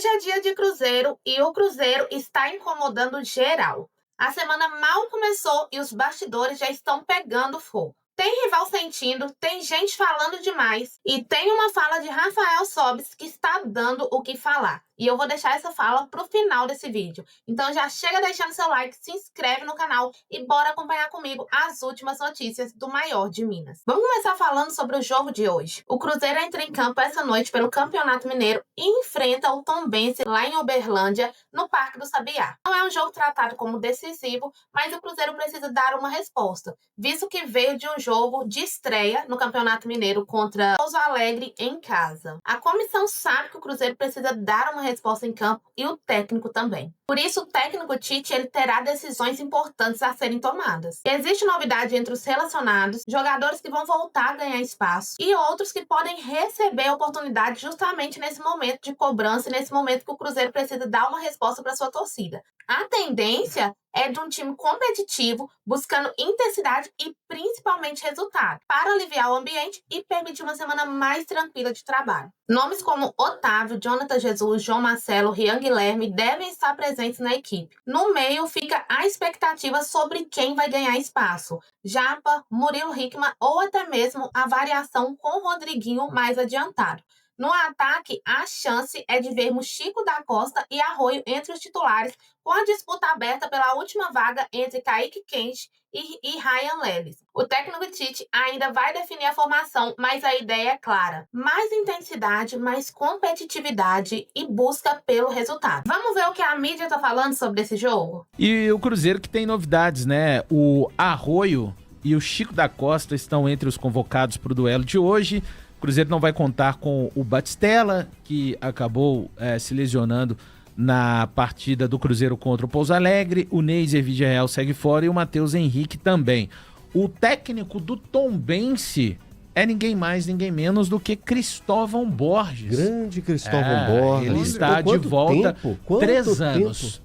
Hoje é dia de Cruzeiro e o Cruzeiro está incomodando geral. A semana mal começou e os bastidores já estão pegando fogo. Tem rival sentindo, tem gente falando demais e tem uma fala de Rafael Sobis que está dando o que falar. E eu vou deixar essa fala pro final desse vídeo. Então já chega deixando seu like, se inscreve no canal e bora acompanhar comigo as últimas notícias do maior de Minas. Vamos começar falando sobre o jogo de hoje. O Cruzeiro entra em campo essa noite pelo Campeonato Mineiro e enfrenta o Tombense lá em Uberlândia, no Parque do Sabiá. Não é um jogo tratado como decisivo, mas o Cruzeiro precisa dar uma resposta, visto que veio de um jogo de estreia no Campeonato Mineiro contra Pouso Alegre em casa. A comissão sabe que o Cruzeiro precisa dar uma resposta em campo e o técnico também. Por isso, o técnico Tite ele terá decisões importantes a serem tomadas. Existe novidade entre os relacionados, jogadores que vão voltar a ganhar espaço e outros que podem receber a oportunidade justamente nesse momento de cobrança e nesse momento que o Cruzeiro precisa dar uma resposta para sua torcida. A tendência é de um time competitivo, buscando intensidade e principalmente resultado, para aliviar o ambiente e permitir uma semana mais tranquila de trabalho. Nomes como Otávio, Jonathan Jesus, João Marcelo, Rian Guilherme devem estar presentes na equipe. No meio fica a expectativa sobre quem vai ganhar espaço: Japa, Murilo Hickman ou até mesmo a variação com o Rodriguinho mais adiantado. No ataque, a chance é de vermos Chico da Costa e Arroio entre os titulares, com a disputa aberta pela última vaga entre Kaique Kent e Ryan Lelis. O técnico Tite ainda vai definir a formação, mas a ideia é clara: mais intensidade, mais competitividade e busca pelo resultado. Vamos ver o que a mídia tá falando sobre esse jogo? E o Cruzeiro que tem novidades, né? O Arroio e o Chico da Costa estão entre os convocados para o duelo de hoje. O Cruzeiro não vai contar com o Batistella, que acabou se lesionando na partida do Cruzeiro contra o Pouso Alegre. O Neiser Vidiael segue fora e o Matheus Henrique também. O técnico do Tombense é ninguém mais, ninguém menos do que Cristóvão Borges. Grande Cristóvão Borges. Ele está de volta, 3 anos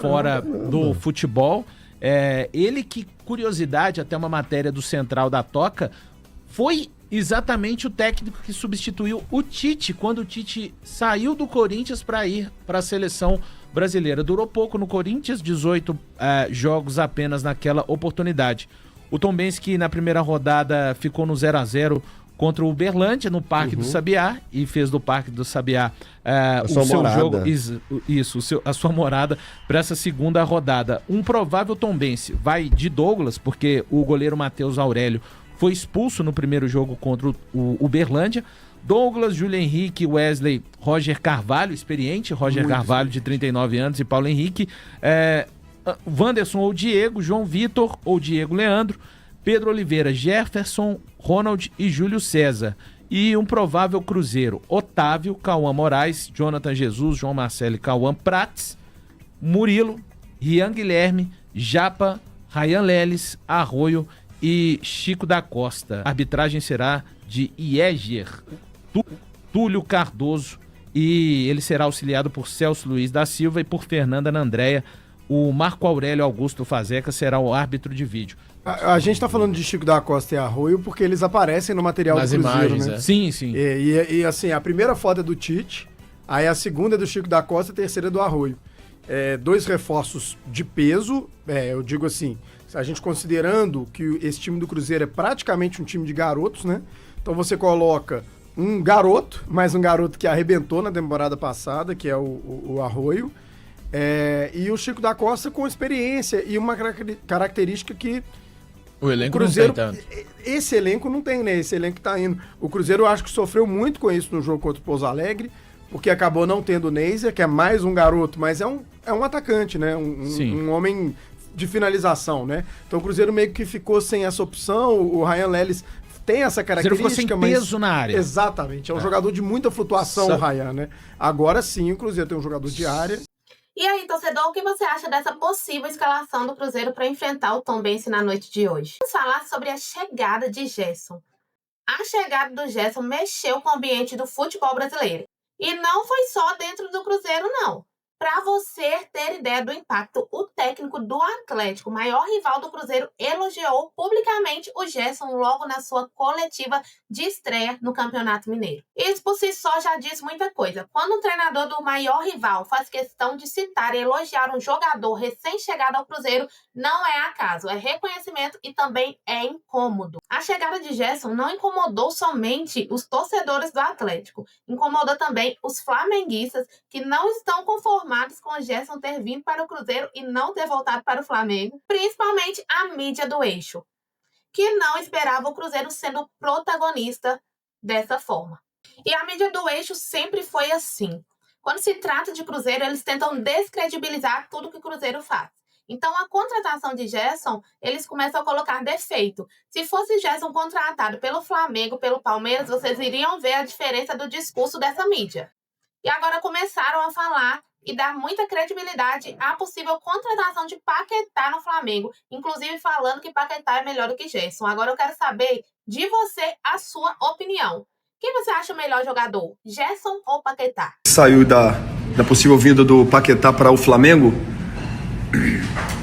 fora do futebol. Ele que, curiosidade, até uma matéria do Central da Toca, foi exatamente o técnico que substituiu o Tite quando o Tite saiu do Corinthians para ir para a seleção brasileira. Durou pouco no Corinthians, 18 jogos apenas naquela oportunidade. O Tombense, que na primeira rodada ficou no 0-0 contra o Uberlândia, no Parque do Sabiá, e fez do Parque do Sabiá o seu jogo, a sua morada para essa segunda rodada. Um provável Tombense vai de Douglas, porque o goleiro Matheus Aurélio foi expulso no primeiro jogo contra o Uberlândia. Douglas, Júlio Henrique, Wesley, Roger Carvalho, experiente Roger Carvalho, de 39 anos, e Paulo Henrique, Wanderson ou Diego, João Vitor ou Diego Leandro, Pedro Oliveira, Jefferson, Ronald e Júlio César. E um provável Cruzeiro: Otávio, Cauã Moraes, Jonathan Jesus, João Marcelo e Cauã Prates, Murilo, Rian Guilherme, Japa, Ryan Lelis, Arroio e Chico da Costa. A arbitragem será de Ieger Túlio Cardoso e ele será auxiliado por Celso Luiz da Silva e por Fernanda Nandréia. O Marco Aurélio Augusto Fazeca será o árbitro de vídeo. A gente tá falando de Chico da Costa e Arroio porque eles aparecem no material nas do Cruzeiro, imagens, né? Sim, sim. E assim, a primeira foto é do Tite, aí a segunda é do Chico da Costa, a terceira é do Arroio. 2 reforços de peso, eu digo assim, a gente considerando que esse time do Cruzeiro é praticamente um time de garotos, né? Então você coloca um garoto, mais um garoto que arrebentou na temporada passada, que é o Arroio, e o Chico da Costa com experiência e uma característica que o elenco Cruzeiro, não tem tanto. Esse elenco não tem, né? Esse elenco que tá indo. O Cruzeiro eu acho que sofreu muito com isso no jogo contra o Pouso Alegre, porque acabou não tendo o Neiser, que é mais um garoto, mas é um atacante, né? Um homem de finalização, né? Então o Cruzeiro meio que ficou sem essa opção. O Ryan Lelis tem essa característica, ficou sem peso na área. Exatamente, é um jogador de muita flutuação, o Ryan, né? Agora sim, o Cruzeiro tem um jogador de área. E aí, torcedor, o que você acha dessa possível escalação do Cruzeiro para enfrentar o Tombense na noite de hoje? Vamos falar sobre a chegada de Gerson. A chegada do Gerson mexeu com o ambiente do futebol brasileiro. E não foi só dentro do Cruzeiro, não. Para você ter ideia do impacto, o técnico do Atlético, maior rival do Cruzeiro, elogiou publicamente o Gerson logo na sua coletiva de estreia no Campeonato Mineiro. Isso por si só já diz muita coisa. Quando o treinador do maior rival faz questão de citar e elogiar um jogador recém-chegado ao Cruzeiro, não é acaso, é reconhecimento e também é incômodo. A chegada de Gerson não incomodou somente os torcedores do Atlético, incomodou também os flamenguistas que não estão conformados com o Gerson ter vindo para o Cruzeiro e não ter voltado para o Flamengo, principalmente a mídia do eixo, que não esperava o Cruzeiro sendo protagonista dessa forma. E a mídia do eixo sempre foi assim. Quando se trata de Cruzeiro, eles tentam descredibilizar tudo que o Cruzeiro faz. Então, a contratação de Gerson, eles começam a colocar defeito. Se fosse Gerson contratado pelo Flamengo, pelo Palmeiras, vocês iriam ver a diferença do discurso dessa mídia. E agora começaram a falar e dar muita credibilidade à possível contratação de Paquetá no Flamengo, inclusive falando que Paquetá é melhor do que Gerson. Agora eu quero saber de você a sua opinião. Quem você acha o melhor jogador, Gerson ou Paquetá? Saiu da possível vinda do Paquetá para o Flamengo,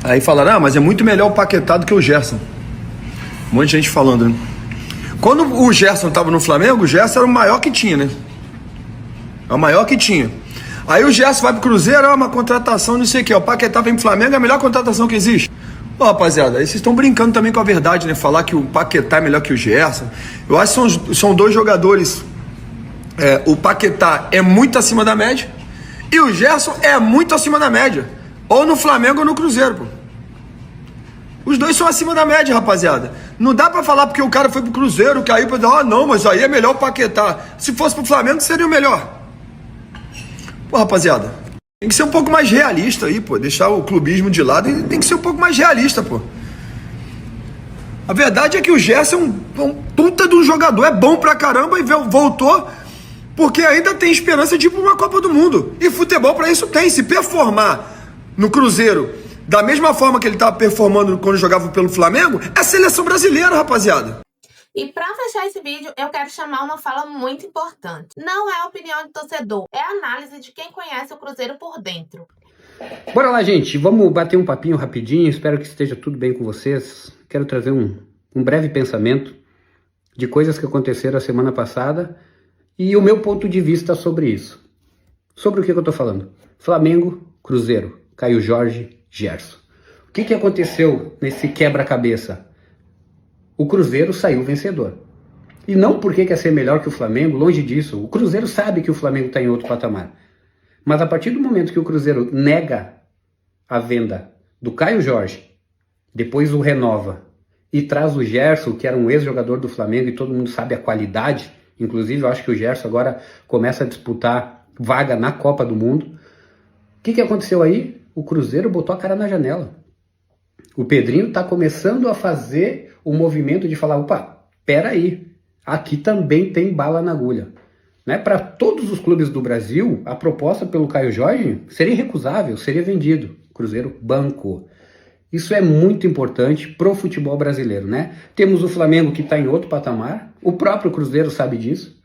aí falaram, mas é muito melhor o Paquetá do que o Gerson. Um monte de gente falando, né? Quando o Gerson estava no Flamengo, o Gerson era o maior que tinha, né? É o maior que tinha. Aí o Gerson vai pro Cruzeiro, é uma contratação, não sei o que. O Paquetá vem pro Flamengo, é a melhor contratação que existe. Pô, rapaziada, aí vocês estão brincando também com a verdade, né? Falar que o Paquetá é melhor que o Gerson. Eu acho que são dois jogadores. O Paquetá é muito acima da média e o Gerson é muito acima da média. Ou no Flamengo ou no Cruzeiro, pô. Os dois são acima da média, rapaziada. Não dá pra falar porque o cara foi pro Cruzeiro, caiu pra dizer, não, mas aí é melhor o Paquetá. Se fosse pro Flamengo, seria o melhor. Pô, rapaziada, tem que ser um pouco mais realista aí, pô. Deixar o clubismo de lado e tem que ser um pouco mais realista, pô. A verdade é que o Gerson é um puta de um jogador, é bom pra caramba e voltou porque ainda tem esperança de ir pra uma Copa do Mundo. E futebol pra isso tem. Se performar no Cruzeiro da mesma forma que ele tava performando quando jogava pelo Flamengo, é a seleção brasileira, rapaziada. E para fechar esse vídeo, eu quero chamar uma fala muito importante. Não é opinião de torcedor, é análise de quem conhece o Cruzeiro por dentro. Bora lá, gente. Vamos bater um papinho rapidinho. Espero que esteja tudo bem com vocês. Quero trazer um breve pensamento de coisas que aconteceram a semana passada e o meu ponto de vista sobre isso. Sobre o que eu tô falando? Flamengo, Cruzeiro, Caio Jorge, Gerson. O que aconteceu nesse quebra-cabeça? O Cruzeiro saiu vencedor. E não porque quer ser melhor que o Flamengo, longe disso. O Cruzeiro sabe que o Flamengo está em outro patamar. Mas a partir do momento que o Cruzeiro nega a venda do Caio Jorge, depois o renova e traz o Gerson, que era um ex-jogador do Flamengo e todo mundo sabe a qualidade, inclusive eu acho que o Gerson agora começa a disputar vaga na Copa do Mundo. O que aconteceu aí? O Cruzeiro botou a cara na janela. O Pedrinho está começando a fazer o movimento de falar, opa, peraí, aqui também tem bala na agulha. Né? Para todos os clubes do Brasil, a proposta pelo Caio Jorge seria irrecusável, seria vendido. Cruzeiro bancou. Isso é muito importante pro futebol brasileiro, né? Temos o Flamengo que está em outro patamar, o próprio Cruzeiro sabe disso.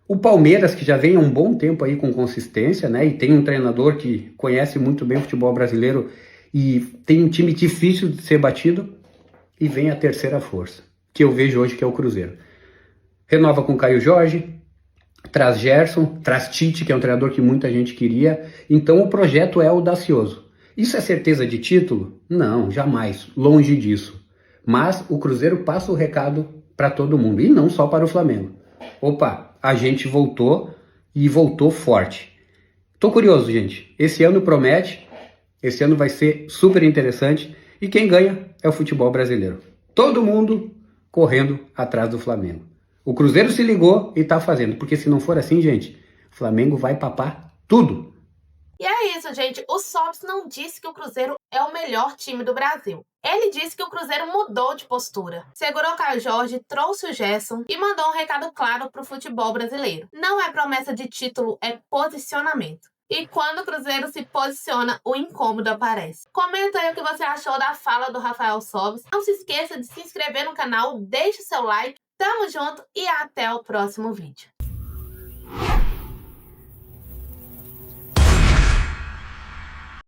O Palmeiras, que já vem há um bom tempo aí com consistência, né? E tem um treinador que conhece muito bem o futebol brasileiro e tem um time difícil de ser batido. E vem a terceira força, que eu vejo hoje que é o Cruzeiro. Renova com Caio Jorge, traz Gerson, traz Tite, que é um treinador que muita gente queria. Então o projeto é audacioso. Isso é certeza de título? Não, jamais, longe disso. Mas o Cruzeiro passa o recado para todo mundo, e não só para o Flamengo. Opa, a gente voltou e voltou forte. Tô curioso, gente. Esse ano promete, esse ano vai ser super interessante. E quem ganha é o futebol brasileiro. Todo mundo correndo atrás do Flamengo. O Cruzeiro se ligou e tá fazendo. Porque se não for assim, gente, o Flamengo vai papar tudo. E é isso, gente. O Sobs não disse que o Cruzeiro é o melhor time do Brasil. Ele disse que o Cruzeiro mudou de postura. Segurou o Caio Jorge, trouxe o Gerson e mandou um recado claro pro futebol brasileiro. Não é promessa de título, é posicionamento. E quando o Cruzeiro se posiciona, o incômodo aparece. Comenta aí o que você achou da fala do Rafael Sobis. Não se esqueça de se inscrever no canal, deixe seu like. Tamo junto e até o próximo vídeo.